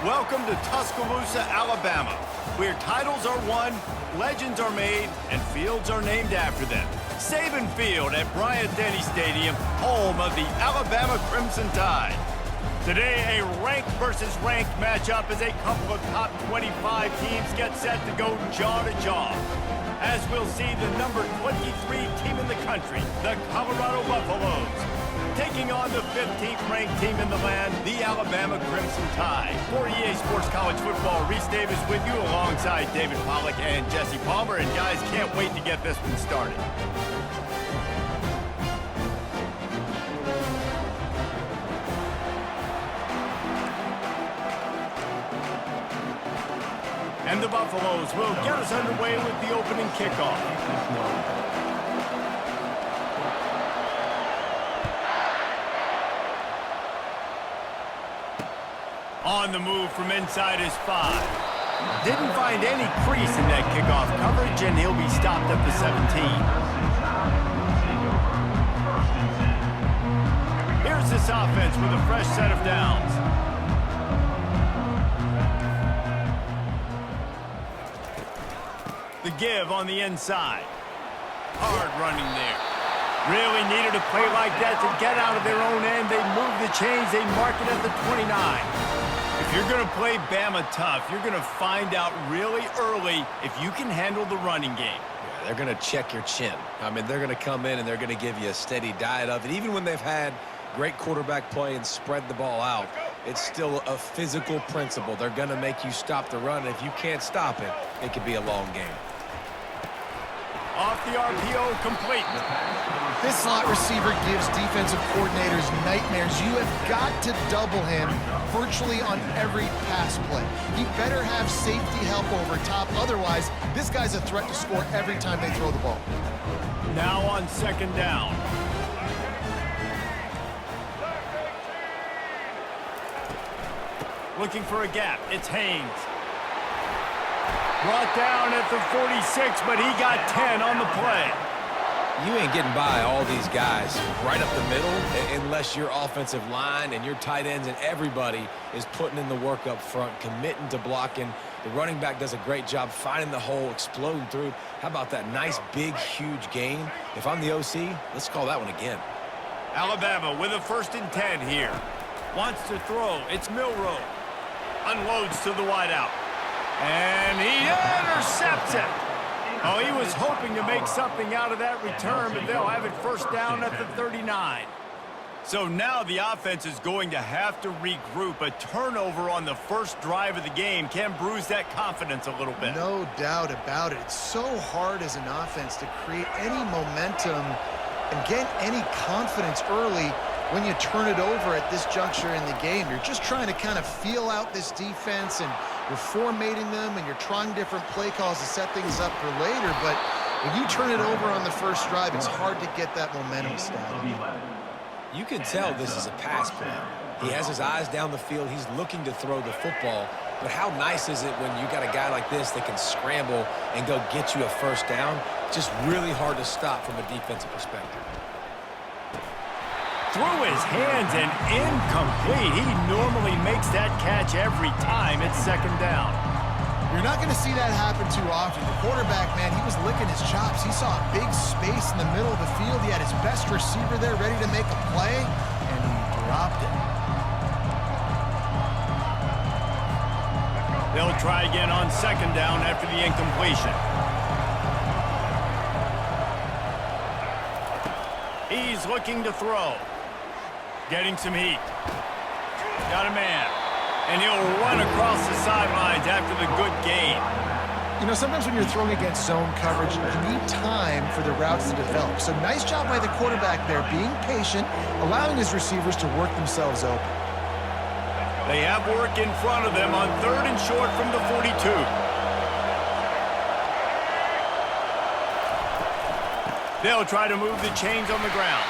Welcome to Tuscaloosa, Alabama, where titles are won, legends are made, and fields are named after them. Saban Field at Bryant-Denny Stadium, home of the Alabama Crimson Tide. Today, a ranked versus ranked matchup as a couple of top 25 teams get set to go jaw to jaw. As we'll see the number 23 team in the country, the Colorado Buffaloes, taking on the 15th ranked team in the land, the Alabama Crimson Tide. For EA Sports College Football, Reese Davis with you alongside David Pollack and Jesse Palmer. And guys, can't wait to get this one started. And the Buffaloes will get us underway with the opening kickoff. On the move from inside his 5. Didn't find any crease in that kickoff coverage, and he'll be stopped at the 17. Here's this offense with a fresh set of downs. The give on the inside. Hard running there. Really needed a play like that to get out of their own end. They move the chains. They mark it at the 29. If you're going to play Bama tough, you're going to find out really early if you can handle the running game. Yeah, they're going to check your chin. I mean, they're going to come in and they're going to give you a steady diet of it. Even when they've had great quarterback play and spread the ball out, it's still a physical principle. They're going to make you stop the run. And if you can't stop it, it could be a long game. Off the RPO, complete. This slot receiver gives defensive coordinators nightmares. You have got to double him virtually on every pass play. He better have safety help over top. Otherwise, this guy's a threat to score every time they throw the ball. Now on second down. Looking for a gap. It's Haynes. Brought down at the 46, but he got 10 on the play. You ain't getting by all these guys right up the middle unless your offensive line and your tight ends and everybody is putting in the work up front, committing to blocking. The running back does a great job finding the hole, exploding through. How about that nice, big, huge gain? If I'm the OC, let's call that one again. Alabama with a 1st and 10 here. Wants to throw. It's Milroe. Unloads to the wideout. And he intercepts it. Oh, he was hoping to make something out of that return, but they'll have it 1st down at the 39. So now the offense is going to have to regroup. A turnover on the first drive of the game can bruise that confidence a little bit. No doubt about it. It's so hard as an offense to create any momentum and get any confidence early when you turn it over at this juncture in the game. You're just trying to kind of feel out this defense, and you're formatting them, and you're trying different play calls to set things up for later. But when you turn it over on the first drive, it's hard to get that momentum started. You can tell this is a pass play. He has his eyes down the field. He's looking to throw the football. But how nice is it when you got a guy like this that can scramble and go get you a 1st down? Just really hard to stop from a defensive perspective. Through his hands and incomplete. He normally makes that catch every time. It's 2nd down. You're not going to see that happen too often. The quarterback, man, he was licking his chops. He saw a big space in the middle of the field. He had his best receiver there ready to make a play, and he dropped it. They'll try again on 2nd down after the incompletion. He's looking to throw. Getting some heat. Got a man. And he'll run across the sidelines after the good gain. You know, sometimes when you're throwing against zone coverage, you need time for the routes to develop. So nice job by the quarterback there, being patient, allowing his receivers to work themselves open. They have work in front of them on 3rd and short from the 42. They'll try to move the chains on the ground.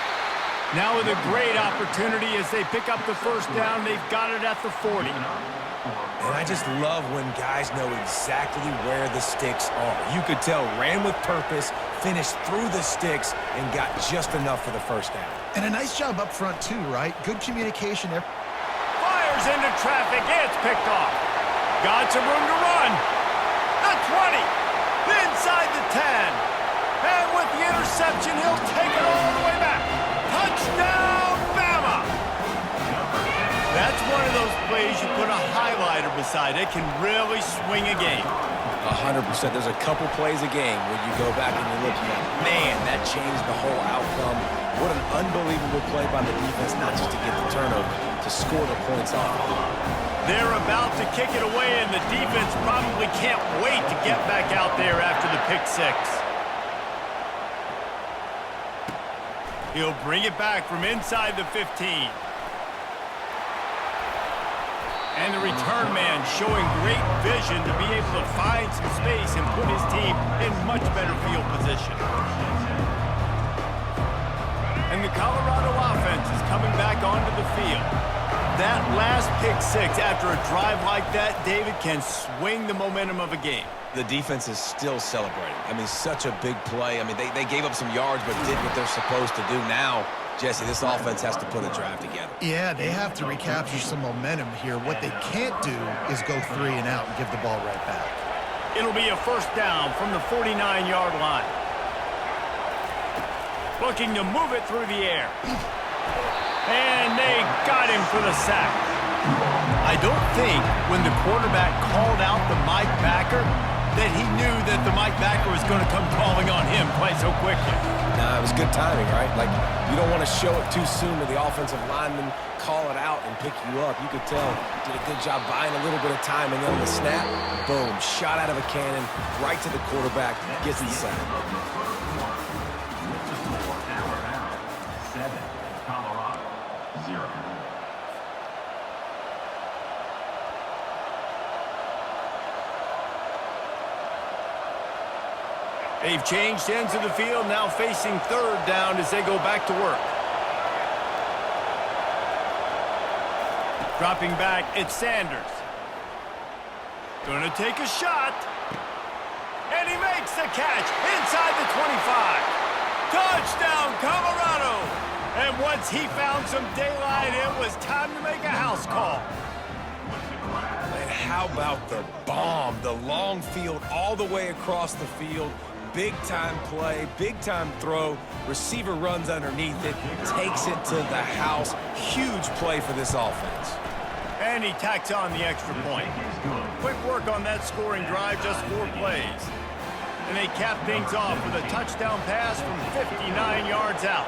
Now with a great opportunity as they pick up the 1st down. They've got it at the 40. And I just love when guys know exactly where the sticks are. You could tell ran with purpose, finished through the sticks, and got just enough for the 1st down. And a nice job up front too, right? Good communication. Fires tears into traffic. It's picked off. Got some room to run. The 20. Inside the 10. And with the interception, he'll take it all the way back. Touchdown, Bama! That's one of those plays you put a highlighter beside. It can really swing a game. 100%. There's a couple plays a game where you go back and you look and you're like, man, that changed the whole outcome. What an unbelievable play by the defense, not just to get the turnover, to score the points off. They're about to kick it away, and the defense probably can't wait to get back out there after the pick six. He'll bring it back from inside the 15. And the return man showing great vision to be able to find some space and put his team in much better field position. And the Colorado offense is coming back onto the field. That last pick six after a drive like that, David, can swing the momentum of a game. The defense is still celebrating. I mean, such a big play. I mean, they gave up some yards but did what they're supposed to do. Now, Jesse, this offense has to put a drive together. Yeah, they have to recapture some momentum here. What they can't do is go 3 and out and give the ball right back. It'll be a first down from the 49-yard line. Looking to move it through the air. And they got him for the sack. I don't think when the quarterback called out the Mike backer that he knew that the Mike backer was going to come calling on him quite so quickly. Nah, it was good timing, right? Like, you don't want to show it too soon to the offensive lineman, call it out and pick you up. You could tell, did a good job buying a little bit of time, and then on the snap, boom, shot out of a cannon, right to the quarterback, gets the sack. 7, Colorado, 0. They've changed ends of the field, now facing third down as they go back to work. Dropping back, it's Sanders. Gonna take a shot. And he makes the catch inside the 25. Touchdown, Colorado! And once he found some daylight, it was time to make a house call. And how about the bomb? The long field all the way across the field. Big-time play, big-time throw. Receiver runs underneath it, takes it to the house. Huge play for this offense. And he tacks on the extra point. Quick work on that scoring drive, just 4 plays. And they cap things off with a touchdown pass from 59 yards out.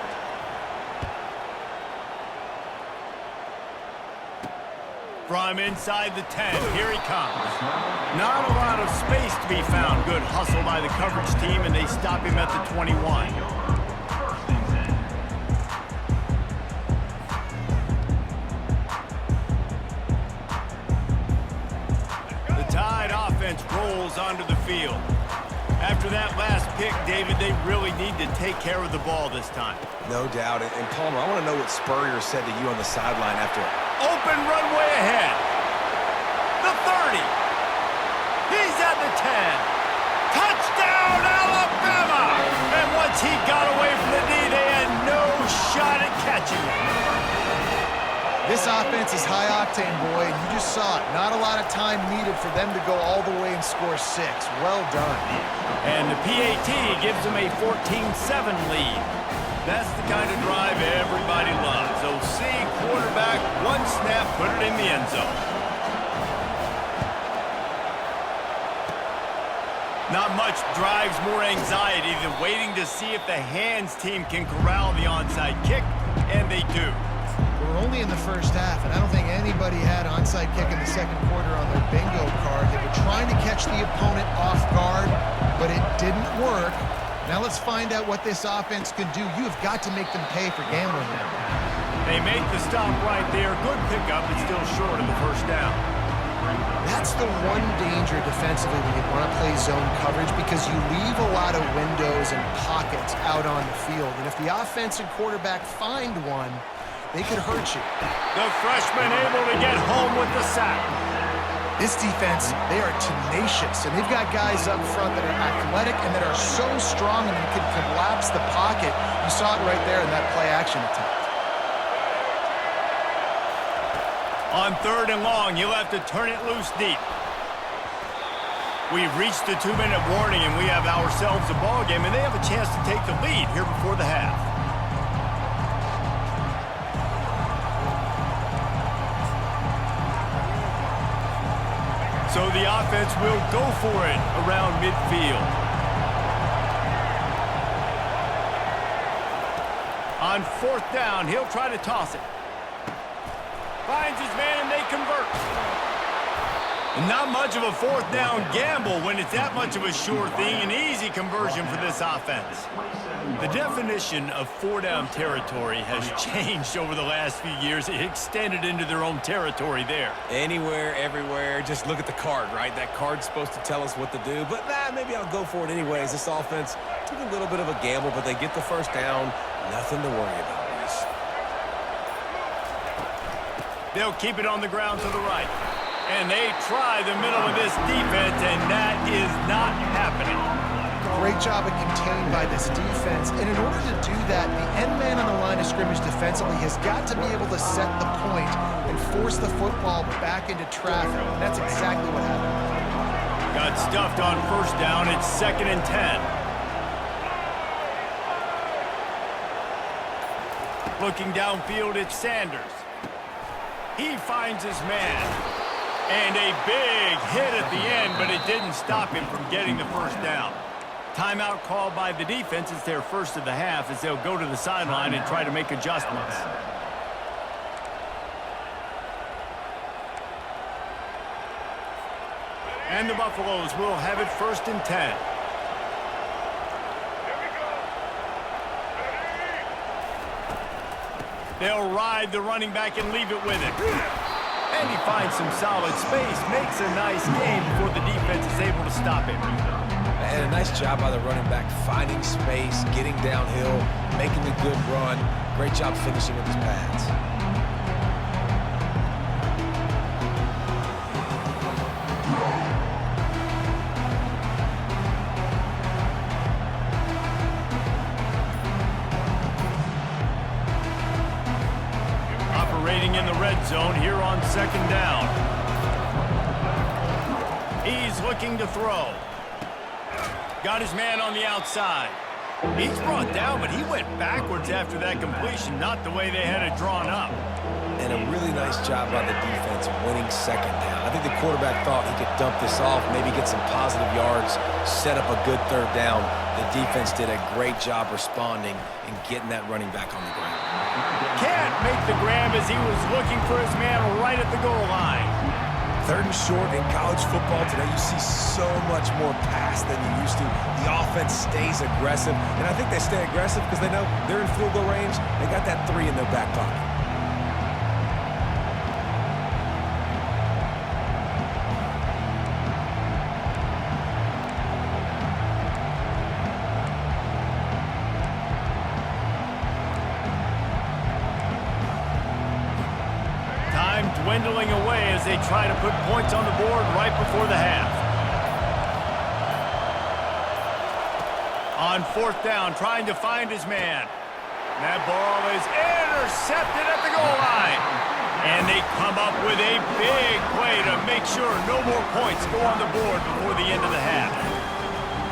From inside the 10, here he comes. Not a lot of space to be found. Good hustle by the coverage team, and they stop him at the 21. The Tide offense rolls onto the field. After that last pick, David, they really need to take care of the ball this time. No doubt. And Palmer, I want to know what Spurrier said to you on the sideline after. Open runway ahead. The 30. He's at the 10. Touchdown, Alabama! And once he got away from the knee, they had no shot at catching him. This offense is high octane, boy, and you just saw it. Not a lot of time needed for them to go all the way and score 6. Well done. And the PAT gives them a 14-7 lead. That's the kind of drive everybody loves. OC, quarterback, one snap, put it in the end zone. Not much drives more anxiety than waiting to see if the hands team can corral the onside kick, and they do. We're only in the first half, and I don't think anybody had onside kick in the second quarter on their bingo card. They were trying to catch the opponent off guard, but it didn't work. Now let's find out what this offense can do. You have got to make them pay for gambling now. They make the stop right there. Good pickup, but still short of the first down. That's the one danger defensively when you want to play zone coverage, because you leave a lot of windows and pockets out on the field. And if the offense and quarterback find one, they could hurt you. The freshman able to get home with the sack. This defense, they are tenacious, and they've got guys up front that are athletic and that are so strong and can collapse the pocket. You saw it right there in that play-action attempt. On 3rd and long, he'll have to turn it loose deep. We've reached the 2-minute warning, and we have ourselves a ball game, and they have a chance to take the lead here before the half. So the offense will go for it around midfield. On 4th down, he'll try to toss it. Finds his man, and they convert. And not much of a 4th down gamble when it's that much of a sure thing. An easy conversion for this offense. The definition of 4-down territory has changed over the last few years. It extended into their own territory there. Anywhere, everywhere, just look at the card, right? That card's supposed to tell us what to do, but maybe I'll go for it anyways. This offense took a little bit of a gamble, but they get the 1st down. Nothing to worry about, boys. They'll keep it on the ground to the right. And they try the middle of this defense, and that is not happening. Great job of contained by this defense. And in order to do that, the end man on the line of scrimmage defensively has got to be able to set the point and force the football back into traffic. And that's exactly what happened. Got stuffed on 1st down. It's 2nd and 10. Looking downfield, it's Sanders. He finds his man. And a big hit at the end, but it didn't stop him from getting the 1st down. Timeout called by the defense. It's their 1st of the half as they'll go to the sideline and try to make adjustments. And the Buffaloes will have it 1st and 10. They'll ride the running back and leave it with it. And he finds some solid space, makes a nice game before the defense is able to stop him. And a nice job by the running back, finding space, getting downhill, making a good run. Great job finishing with his pads. Operating in the red zone here on 2nd down. He's looking to throw. Got his man on the outside. He's brought down, but he went backwards after that completion, not the way they had it drawn up. And a really nice job by the defense winning 2nd down. I think the quarterback thought he could dump this off, maybe get some positive yards, set up a good 3rd down. The defense did a great job responding and getting that running back on the ground. Can't make the grab as he was looking for his man right at the goal line. 3rd and short in college football today, you see so much more pass than you used to. The offense stays aggressive, and I think they stay aggressive because they know they're in field goal range. They got that 3 in their back pocket. Dwindling away as they try to put points on the board right before the half. On 4th down, trying to find his man. That ball is intercepted at the goal line. And they come up with a big play to make sure no more points go on the board before the end of the half.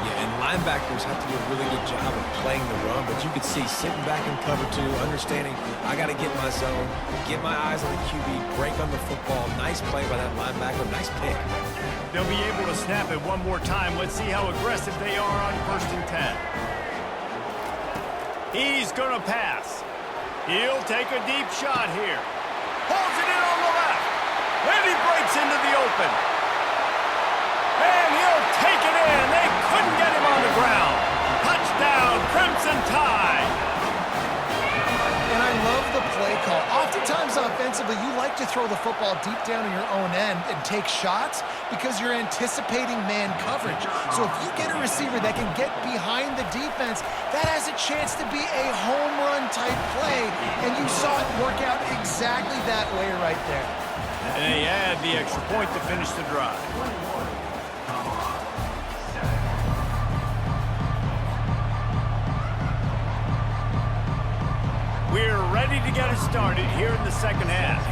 Yeah, and linebackers have to do a really good job of playing the run, but you could see sitting back in cover 2, understanding I got to get my zone, get my eyes on the QB, break on the football. Nice play by that linebacker, nice pick. They'll be able to snap it one more time. Let's see how aggressive they are on 1st and 10. He's going to pass. He'll take a deep shot here. Pulls it in on the left. And he breaks into the open. And he'll take it in. They couldn't get him on the ground. Touchdown, Crimson Tide. And I love the play call. Oftentimes offensively, you like to throw the football deep down in your own end and take shots because you're anticipating man coverage. So if you get a receiver that can get behind the defense, that has a chance to be a home run type play. And you saw it work out exactly that way right there. And they add the extra point to finish the drive. We're ready to get it started here in the 2nd half.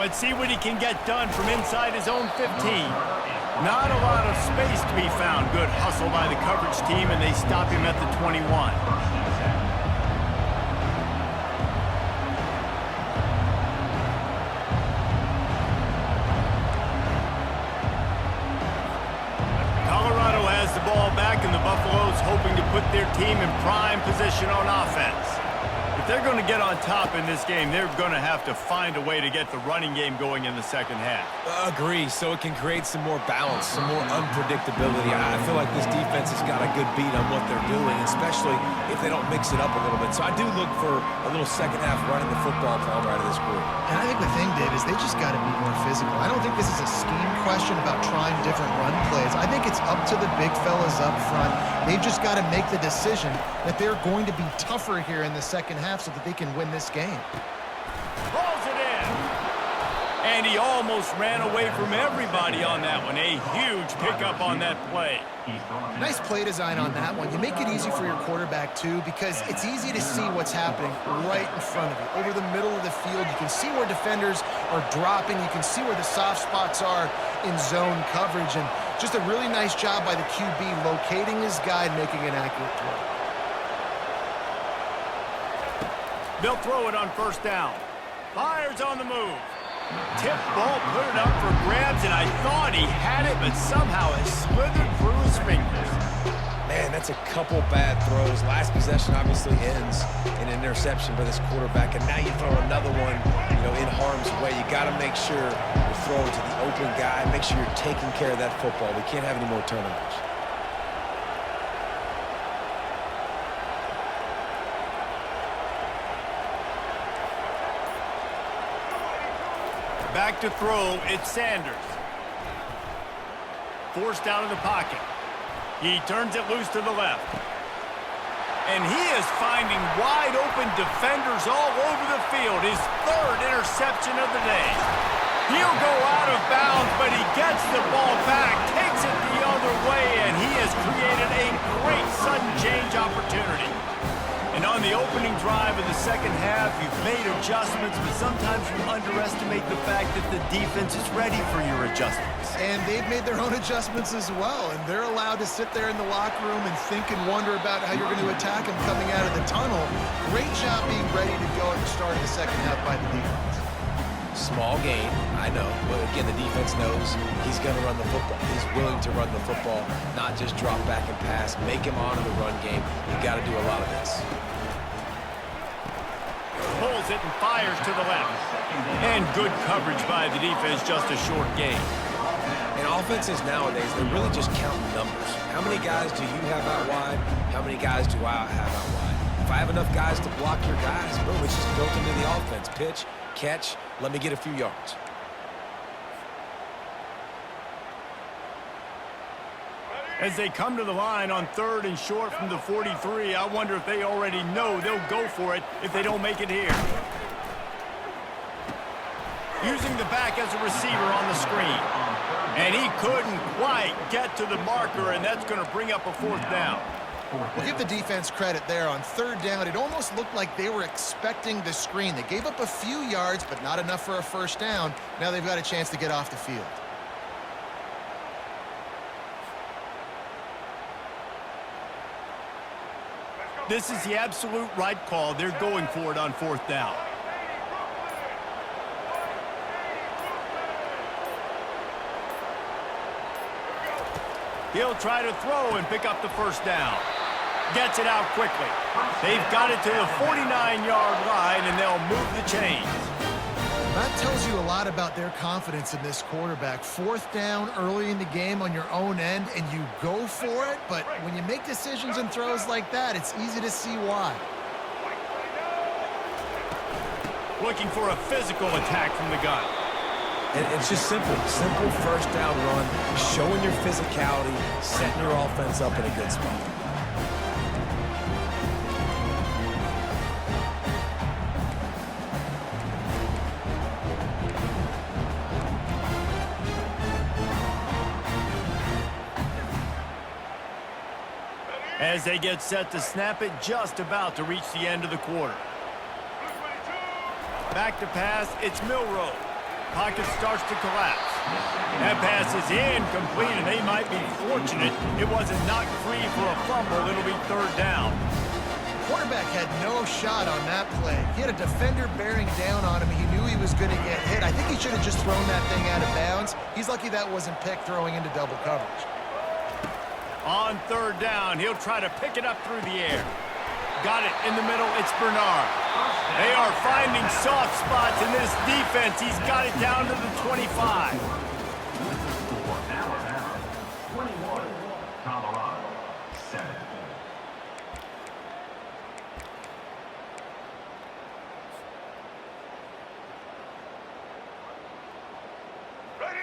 Let's see what he can get done from inside his own 15. Not a lot of space to be found. Good hustle by the coverage team, and they stop him at the 21. Colorado has the ball back, and the Buffaloes hoping to put their team in prime position on offense. If they're going to get on top in this game, they're going to have to find a way to get the running game going in the second half. Agree, so it can create some more balance, some more unpredictability. I feel like this defense has got a good beat on what they're doing, especially if they don't mix it up a little bit. So I do look for a little second half running the football from out of this group. And I think the thing, Dave, is they just got to be more physical. I don't think this is a scheme question about trying different run plays. I think it's up to the big fellas up front. They've just got to make the decision that they're going to be tougher here in the second half so that they can win this game. Rolls it in. And he almost ran away from everybody on that one. A huge pickup on that play. Nice play design on that one. You make it easy for your quarterback, too, because it's easy to see what's happening right in front of you. Over the middle of the field, you can see where defenders are dropping. You can see where the soft spots are in zone coverage. And just a really nice job by the QB locating his guy and making an accurate throw. They'll throw it on first down. Fires on the move. Tip ball, put it up for grabs, and I thought he had it, but somehow it slithered through his fingers. Man, that's a couple bad throws. Last possession obviously ends in an interception for this quarterback, and now you throw another one, in harm's way. You got to make sure you're throwing to the open guy. Make sure you're taking care of that football. We can't have any more turnovers. Back to throw, it's Sanders. Forced out of the pocket. He turns it loose to the left. And he is finding wide open defenders all over the field. His third interception of the day. He'll go out of bounds, but he gets the ball back, takes it the other way, and he has created a great sudden change opportunity. And on the opening drive of the second half, you've made adjustments, but sometimes you underestimate the fact that the defense is ready for your adjustments. And they've made their own adjustments as well, and they're allowed to sit there in the locker room and think and wonder about how you're going to attack them coming out of the tunnel. Great job being ready to go at the start of the second half by the defense. Small gain, I know, but again, the defense knows he's going to run the football. He's willing to run the football, not just drop back and pass, make him honor the run game. You've got to do a lot of this. Pulls it and fires to the left. And good coverage by the defense, just a short gain. And offenses nowadays, they're really just counting numbers. How many guys do you have out wide? How many guys do I have out wide? If I have enough guys to block your guys, boom, it's just built into the offense. Pitch, catch, let me get a few yards. As they come to the line on third and short from the 43, I wonder if they already know they'll go for it if they don't make it here. Using the back as a receiver on the screen. And he couldn't quite get to the marker, and that's going to bring up a fourth down. We'll give the defense credit there. On third down, it almost looked like they were expecting the screen. They gave up a few yards, but not enough for a first down. Now they've got a chance to get off the field. This is the absolute right call. They're going for it on fourth down. He'll try to throw and pick up the first down. Gets it out quickly. They've got it to the 49-yard line, and they'll move the chains. That tells you a lot about their confidence in this quarterback. Fourth down early in the game on your own end, and you go for it, but when you make decisions and throws like that, it's easy to see why. Looking for a physical attack from the gun. And it's just simple first down run, showing your physicality, setting your offense up in a good spot. As they get set to snap it, just about to reach the end of the quarter. Back to pass, it's Milroe. Pocket starts to collapse. That pass is incomplete, and they might be fortunate it wasn't knocked free for a fumble. It'll be third down. Quarterback had no shot on that play. He had a defender bearing down on him. He knew he was going to get hit. I think he should have just thrown that thing out of bounds. He's lucky that wasn't picked throwing into double coverage. On third down, he'll try to pick it up through the air. Got it in the middle. It's Bernard. They are finding soft spots in this defense. He's got it down to the 25. Alabama 21, Colorado 7.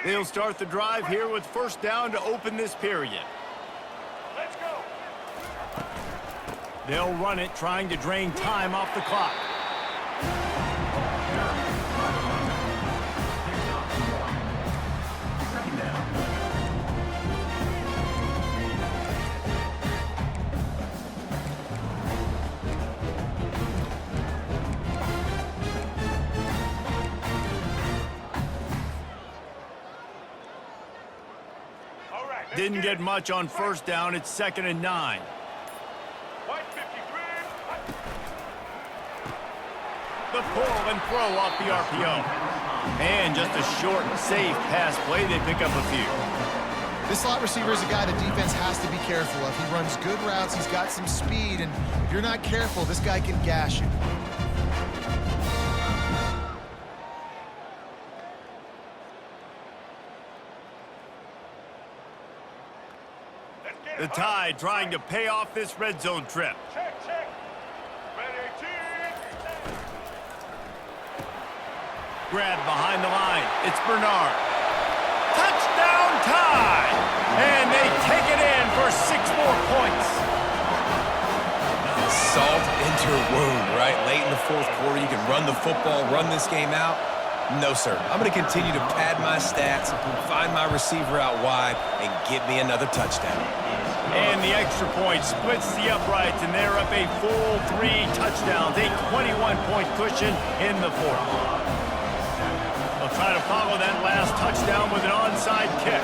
They'll start the drive here with first down to open this period. Let's go. They'll run it, trying to drain time off the clock. Second down. All right. let's Didn't get it. much on first down. It's 2nd and 9. White 53. The pull and throw off the RPO. And just a short, safe pass play. They pick up a few. This slot receiver is a guy the defense has to be careful of. He runs good routes. He's got some speed. And if you're not careful, this guy can gash you. Let's get The it. Tide trying to pay off this red zone trip. Check, check. Red 18. Grab behind the line. It's Bernard. Touchdown Tide! And they take it in for 6 more points. Salt into her wound, right? Late in the fourth quarter, you can run the football, run this game out. No, sir. I'm going to continue to pad my stats, find my receiver out wide, and get me another touchdown. And the extra point splits the uprights, and they're up a full 3 touchdowns, a 21-point cushion in the fourth. They'll try to follow that last touchdown with an onside kick.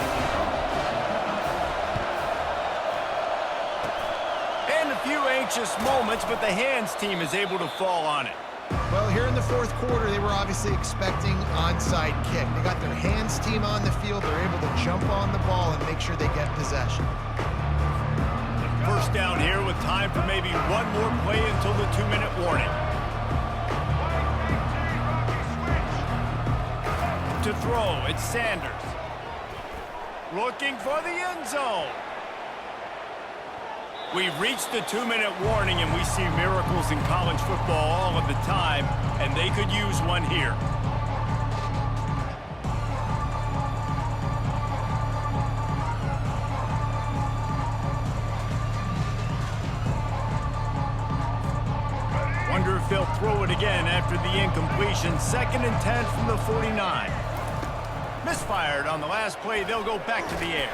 And a few anxious moments, but the hands team is able to fall on it. Well, here in the fourth quarter, they were obviously expecting onside kick. They got their hands team on the field. They're able to jump on the ball and make sure they get possession. First down here with time for maybe one more play until the 2-minute warning. To throw, it's Sanders. Looking for the end zone. We've reached the 2-minute warning, and we see miracles in college football all of the time, and they could use one here. Wonder if they'll throw it again after the incompletion. 2nd and 10 from the 49. Misfired on the last play. They'll go back to the air.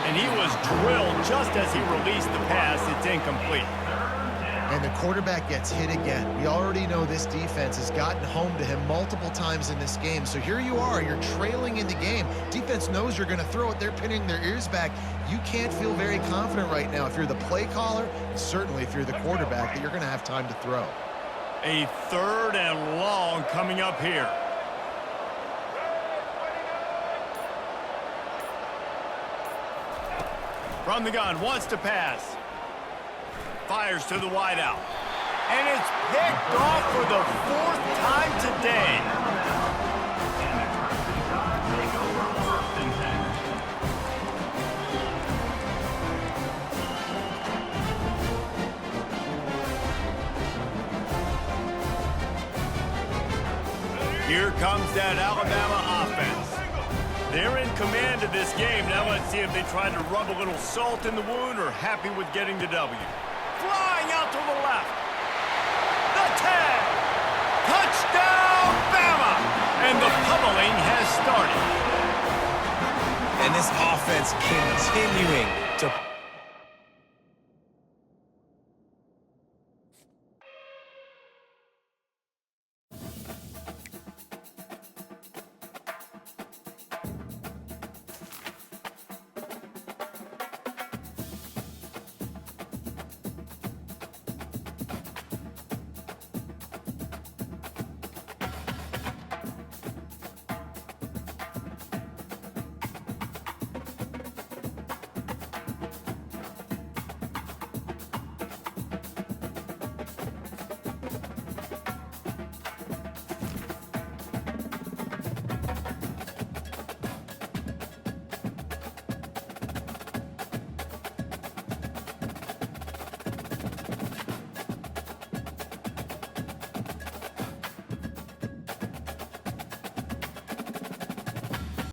And he was drilled just as he released the pass. It's incomplete. And the quarterback gets hit again. We already know this defense has gotten home to him multiple times in this game. So here you are, you're trailing in the game. Defense knows you're going to throw it. They're pinning their ears back. You can't feel very confident right now if you're the play caller, certainly if you're the quarterback, that you're going to have time to throw. A 3rd and long coming up here. From the gun, wants to pass. Fires to the wideout. And it's picked off for the 4th time today. Take over 1st and 10. Here comes that Alabama offense. They're in command of this game. Now let's see if they try to rub a little salt in the wound or happy with getting the W. Flying out to the left. The tag. Touchdown, Bama! And the pummeling has started. And this offense continuing to